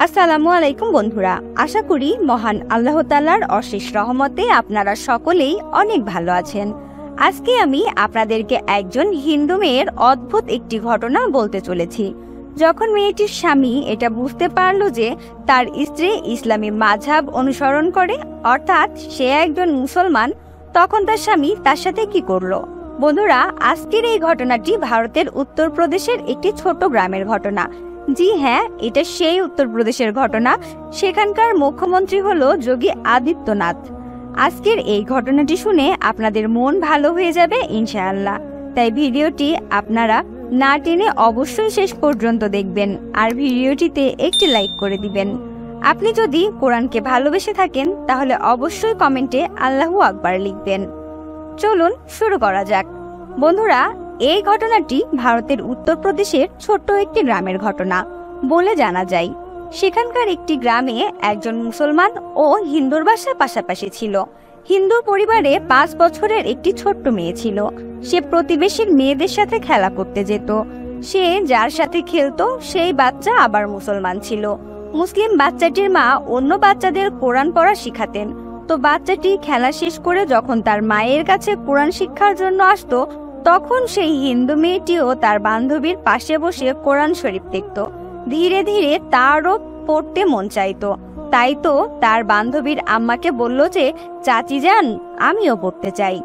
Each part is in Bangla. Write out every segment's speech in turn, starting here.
আসসালামু আলাইকুম বন্ধুরা, আশা করি মহান আল্লাহ তাআলার অশেষ রহমতে আপনারা সকলেই অনেক ভালো আছেন। আজকে আমি আপনাদেরকে একজন হিন্দু মেয়ের অদ্ভুত একটি ঘটনা বলতে চলেছি। যখন মেয়েটির স্বামী এটা বুঝতে পারল যে তার স্ত্রী ইসলামী মাযহাব অনুসরণ করে, অর্থাৎ সে একজন মুসলমান, তখন তার স্বামী তার সাথে কি করলো। বন্ধুরা, আজকের এই ঘটনাটি ভারতের উত্তরপ্রদেশের একটি ছোট গ্রামের ঘটনা। জি হ্যাঁ, এটা সেই উত্তরপ্রদেশের ঘটনা। সেখানকার মুখ্যমন্ত্রী হলো যোগী আদিত্যনাথ। আজকের এই ঘটনাটি শুনে আপনাদের মন ভালো হয়ে যাবে ইনশাআল্লাহ। তাই ভিডিওটি আপনারা না টেনে অবশ্যই শেষ পর্যন্ত দেখবেন, আর ভিডিওটিতে একটি লাইক করে দিবেন। আপনি যদি কোরআনকে ভালোবেসে থাকেন তাহলে অবশ্যই কমেন্টে আল্লাহু আকবার লিখবেন। চলুন শুরু করা যাক। বন্ধুরা, এই ঘটনাটি ভারতের উত্তরপ্রদেশের ছোট্ট একটি গ্রামের ঘটনা বলে জানা যায়। সেখানকার একটি গ্রামে একজন মুসলমান ও হিন্দুর বাসা পাশাপাশি ছিল। হিন্দু পরিবারে 5 বছরের একটি ছোট্ট মেয়ে ছিল। সে প্রতিবেশীর মেয়েদের সাথে খেলা করতে যেত। সে যার সাথে খেলতো সেই বাচ্চা আবার মুসলমান ছিল। মুসলিম বাচ্চাটির মা অন্য বাচ্চাদের কোরআন পড়া শিখাতেন। তো বাচ্চাটি খেলা শেষ করে যখন তার মায়ের কাছে কোরআন শিক্ষার জন্য আসতো, তখন সেই হিন্দু মেয়েটিও তার বান্ধবীর পাশে বসে কোরআন শরীফ দেখত। ধীরে ধীরে তারও পড়তে মন চাইতো। তাই তো তার বান্ধবীর আম্মাকে বলল যে, চাচি যান, আমিও পড়তে চাই।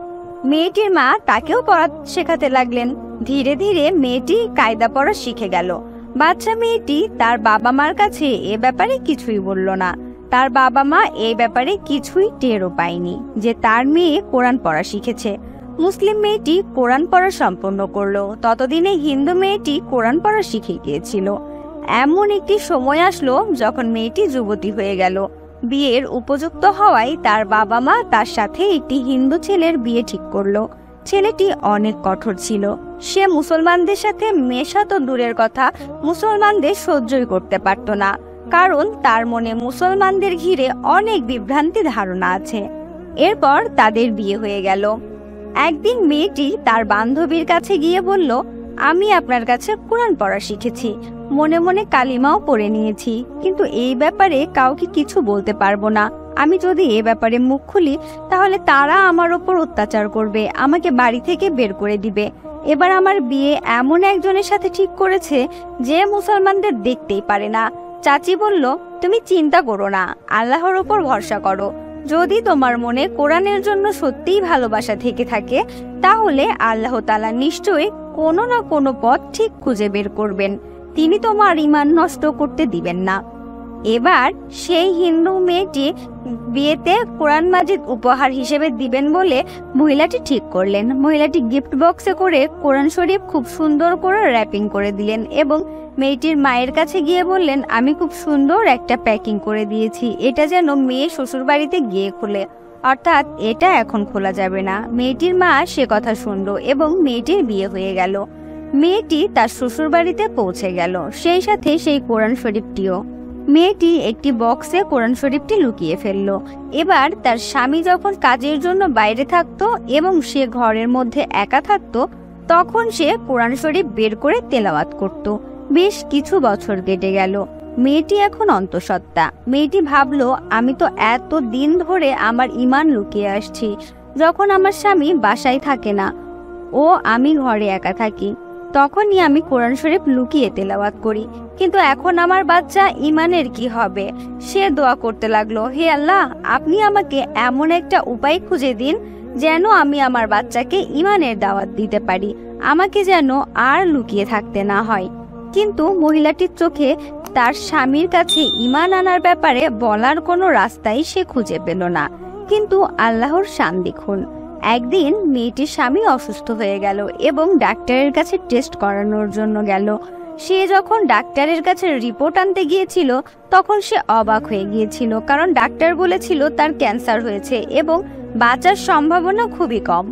মেয়েটির মা তাকেও পড়া শেখাতে লাগলেন। ধীরে ধীরে মেয়েটি কায়দা পড়া শিখে গেল। বাচ্চা মেয়েটি তার বাবা মার কাছে এ ব্যাপারে কিছুই বলল না। তার বাবা মা এই ব্যাপারে কিছুই টেরও পায়নি যে তার মেয়ে কোরআন পড়া শিখেছে। মুসলিম মেয়েটি কোরআন পড়া সম্পন্ন করলো। ততদিনে হিন্দু মেয়েটি কোরআন পড়া শিখে গিয়েছিল। এমন একটি সময় আসলো যখন মেয়েটি যুবতী হয়ে গেল। বিয়ের উপযুক্ত হওয়ায় তার বাবা মা তার সাথে একটি হিন্দু ছেলের বিয়ে ঠিক করলো। ছেলেটি অনেক কঠোর ছিল। সে মুসলমানদের সাথে মেশা তো দূরের কথা, মুসলমানদের সহ্যই করতে পারত না, কারণ তার মনে মুসলমানদের ঘিরে অনেক বিভ্রান্তি ধারণা আছে। এরপর তাদের বিয়ে হয়ে গেল। একদিন মেয়েটি তার বান্ধবীর কাছে গিয়ে বলল, আমি আপনার কাছে কোরআন পড়া শিখেছি, মনে মনে কালিমাও পড়ে নিয়েছি, কিন্তু এই ব্যাপারে কাউকে কিছু বলতে পারবো না। আমি যদি এ ব্যাপারে মুখ খুলি তাহলে তারা আমার ওপর অত্যাচার করবে, আমাকে বাড়ি থেকে বের করে দিবে। এবার আমার বিয়ে এমন একজনের সাথে ঠিক করেছে যে মুসলমানদের দেখতেই পারে না। চাচি বলল, তুমি চিন্তা করো না, আল্লাহর ওপর ভরসা করো। যদি তোমার মনে কোরআনের জন্য সত্যিই ভালোবাসা থেকে থাকে তাহলে আল্লাহ তাআলা নিশ্চয়ই কোনো না কোনো পথ ঠিক খুঁজে বের করবেন। তিনি তোমার ঈমান নষ্ট করতে দিবেন না। এবার সেই হিন্দু মেয়েটি বিয়েতে কোরআন মাজিদ উপহার হিসেবে দিবেন বলে মহিলাটি ঠিক করলেন। মহিলাটি গিফট বক্সে করে কোরআন শরীফ খুব সুন্দর করে র্যাপিং করে দিলেন এবং মেয়েটির মায়ের কাছে গিয়ে বললেন, আমি খুব সুন্দর একটা প্যাকিং করে দিয়েছি, এটা যেন মেয়ে শ্বশুর বাড়িতে গিয়ে খোলে, অর্থাৎ এটা এখন খোলা যাবে না। মেয়েটির মা সে কথা শুনল এবং মেয়েটির বিয়ে হয়ে গেল। মেয়েটি তার শ্বশুর বাড়িতে পৌঁছে গেল, সেই সাথে সেই কোরআন শরীফটিও। মেয়েটি একটি বক্সে কোরআন শরীফটি লুকিয়ে ফেলল। এবার তার স্বামী যখন কাজের জন্য বাইরে থাকতো এবং সে ঘরের মধ্যে একা থাকতো, তখন সে কোরআন শরীফ বের করে তেলাওয়াত করত। বেশ কিছু বছর কেটে গেল। মেয়েটি এখন অন্তঃসত্ত্বা। মেয়েটি ভাবলো, আমি তো এত দিন ধরে আমার ঈমান লুকিয়ে আসছি। যখন আমার স্বামী বাসায় থাকে না ও আমি ঘরে একা থাকি, তখনই আমি কোরআন শরীফ লুকিয়ে তেলাওয়াত করি, কিন্তু এখন আমার বাচ্চা ঈমানের কি হবে? সে দোয়া করতে লাগলো, হে আল্লাহ, আপনি আমাকে এমন একটা উপায় খুঁজে দিন যেন আমি আমার বাচ্চাকে ঈমানের দাওয়াত দিতে পারি, আমাকে যেন আর লুকিয়ে থাকতে না হয়। কিন্তু মহিলাটির চোখে তার স্বামীর কাছে ঈমান আনার ব্যাপারে বলার কোনো রাস্তাই সে খুঁজে পেল না। কিন্তু আল্লাহর শান দেখুন, একদিন মেয়েটির স্বামী অসুস্থ হয়ে গেল এবং ডাক্তারের কাছে টেস্ট করানোর জন্য গেল। সে যখন ডাক্তারের কাছে রিপোর্ট আনতে গিয়েছিল তখন সে অবাক হয়ে গিয়েছিল, কারণ ডাক্তার বলেছিল তার ক্যান্সার হয়েছে এবং বাঁচার সম্ভাবনা খুবই কম।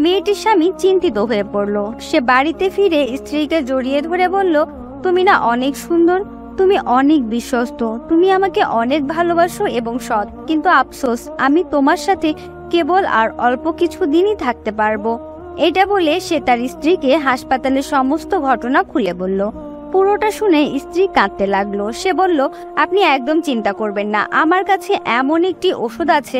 মেয়েটির স্বামী চিন্তিত হয়ে পড়ল। সে বাড়িতে ফিরে স্ত্রীকে জড়িয়ে ধরে বলল, তুমি না অনেক সুন্দর, তুমি অনেক বিশ্বস্ত, তুমি আমাকে অনেক ভালোবাসো এবং সৎ, কিন্তু আফসোস আমি তোমার সাথে কেবল আর অল্প কিছু দিনই থাকতে পারবো। এটা বলে সে তার স্ত্রীকে হাসপাতালের সমস্ত ঘটনা খুলে বলল। পুরোটা শুনে স্ত্রী কাঁদতে লাগলো। সে বলল, আপনি একদম চিন্তা করবেন না, আমার কাছে এমন একটি ওষুধ আছে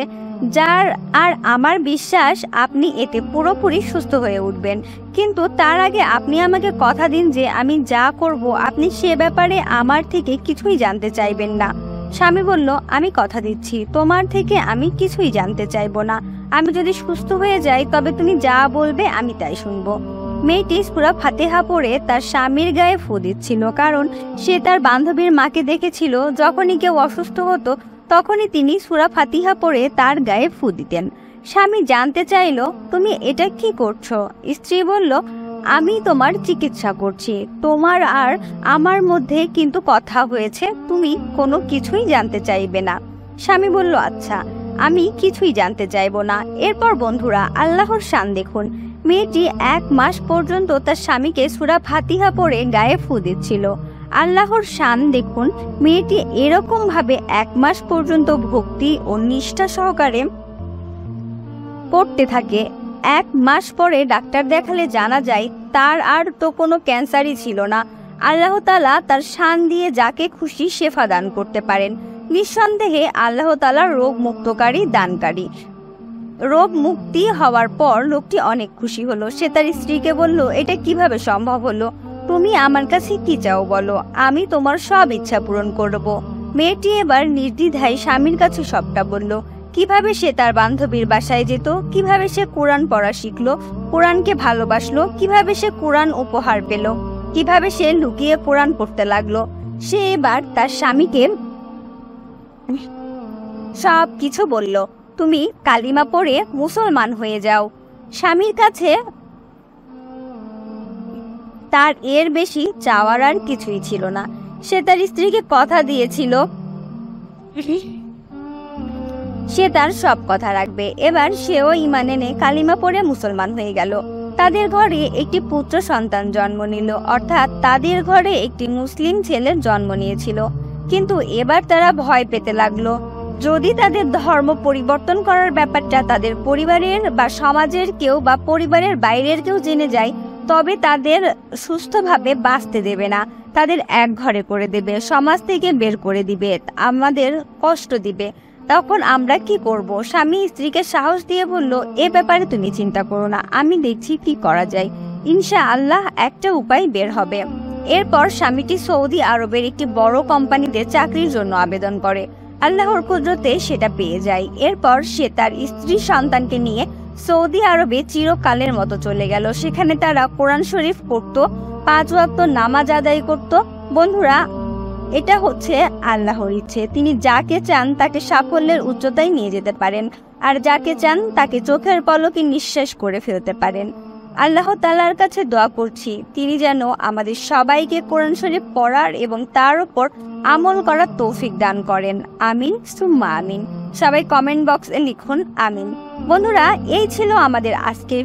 যার আর আমার বিশ্বাস আপনি এতে পুরোপুরি সুস্থ হয়ে উঠবেন। কিন্তু তার আগে আপনি আমাকে কথা দিন যে আমি যা করব আপনি সে ব্যাপারে আমার থেকে কিছুই জানতে চাইবেন না। স্বামী বলল, আমি কথা দিচ্ছি, তোমার থেকে আমি কিছুই জানতে চাইবো না। আমি যদি সুস্থ হয়ে যাই তবে তুমি যা বলবে আমি তাই শুনবো। মেয়েটি সূরা ফাতিহা পড়ে তার স্বামীর গায়ে ফু দিচ্ছিল, কারণ সে তার বান্ধবীর মাকে দেখেছিল যখনই কেউ অসুস্থ হতো তখনই তিনি সূরা ফাতিহা পড়ে তার গায়ে ফু দিতেন। স্বামী জানতে চাইল, তুমি এটা কি করছো? স্ত্রী বলল, আমি তোমার চিকিৎসা করছি, তোমার আর আমার মধ্যে কিন্তু কথা হয়েছে, তুমি কোনো কিছুই জানতে চাইবে না। স্বামী বলল, আচ্ছা, আমি কিছুই জানতে চাইবো না। এরপর বন্ধুরা আল্লাহর শান দেখুন, মেয়েটি 1 মাস পর্যন্ত তার স্বামীকে সূরা ফাতিহা পড়ে গায়ে ফু দিচ্ছিল। আল্লাহর শান দেখুন, মেয়েটি এরকম ভাবে 1 মাস পর্যন্ত ভক্তি ও নিষ্ঠা সহকারে পড়তে থাকে। 1 মাস পরে ডাক্তার দেখালে জানা যায় তার আর তো কোনো ক্যান্সারই ছিল না। আল্লাহ তাআলা তার শান দিয়ে যাকে খুশি শেফা দান করতে পারেন। নিঃসন্দেহে আল্লাহ তাআলা রোগ মুক্তকারী দানকারী। রোগ মুক্তি হওয়ার পর লোকটি অনেক খুশি হলো। সে তার স্ত্রীকে বলল, এটা কিভাবে সম্ভব হলো? তুমি আমার কাছে কি চাও বলো, আমি তোমার সব ইচ্ছা পূরণ করব। মেয়েটি এবার নির্দ্বিধায় স্বামীর কাছে সবটা বলল। কিভাবে সে তার বান্ধবীর বাসায় যেত, কিভাবে সে কোরআন পড়া শিখলো, কোরআনকে ভালোবাসলো, কিভাবে সে কোরআন উপহার পেল, কিভাবে সে লুকিয়ে কোরআন পড়তে লাগলো। সে এবার তার স্বামীকে সব কিছু বলল। তুমি কালিমা পড়ে মুসলমান হয়ে যাও। স্বামীর কাছে তার এর বেশি চাওয়ার আর কিছুই ছিল না। সে তার স্ত্রীকে কথা দিয়েছিল সে তার সব কথা রাখবে। এবার সেও ঈমান এনে কালিমা পড়ে মুসলমান হয়ে গেল। তাদের ঘরে একটি পুত্র সন্তান জন্ম নিল, অর্থাৎ তাদের ঘরে একটি মুসলিম ছেলের জন্ম নিয়েছিল। কিন্তু এবার তারা ভয় পেতে লাগলো, যদি তাদের ধর্ম পরিবর্তন করার ব্যাপারটা তাদের পরিবারের বা সমাজের কেউ বা পরিবারের বাইরের কেউ জেনে যায় তবে তাদের সুস্থভাবে বাঁচতে দেবে না, তাদের এক ঘরে করে দেবে, সমাজ থেকে বের করে দিবে, আমাদের কষ্ট দিবে। তখন আমরা কি করব? স্বামী স্ত্রীকে সাহস দিয়ে বলল, এ ব্যাপারে তুমি চিন্তা করো না, আমি দেখছি কি করা যায়, ইনশাআল্লাহ একটা উপায় বের হবে। এরপর স্বামীটি সৌদি আরবের একটি বড় কোম্পানিতে চাকরির জন্য আবেদন করে। আল্লাহর কুদরতে সেটা পেয়ে যায়। এরপর সে তার স্ত্রী সন্তানকে নিয়ে সৌদি আরবে চিরকালের মতো চলে গেল। সেখানে তারা কোরআন শরীফ পড়ত, 5 ওয়াক্ত নামাজ আদায় করত। বন্ধুরা, এটা হচ্ছে আল্লাহর ইচ্ছে। তিনি যাকে চান তাকে সাফল্যের উচ্চতায় নিয়ে যেতে পারেন, আর যাকে চান তাকে চোখের পলকে নিঃশেষ করে ফেলতে পারেন। আল্লাহ তাআলার কাছে দোয়া করছি তিনি যেন আমাদের সবাইকে কোরআন শরীফ পড়ার এবং তার উপর আমল করার তৌফিক দান করেন। আমিন সুম্মা আমিন। সবাই কমেন্ট বক্সে লিখুন আমিন। বন্ধুরা, এই ছিল আমাদের আজকের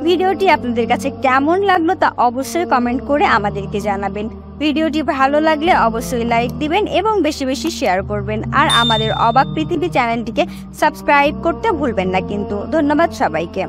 ভিডিওটি আপনাদের কাছে কেমন লাগলো তা অবশ্যই কমেন্ট করে আমাদেরকে জানাবেন। ভিডিওটি ভালো লাগলে অবশ্যই লাইক দিবেন এবং বেশি বেশি শেয়ার করবেন। আর আমাদের অবাক পৃথিবী চ্যানেলটিকে সাবস্ক্রাইব করতে ভুলবেন না কিন্তু। ধন্যবাদ সবাইকে।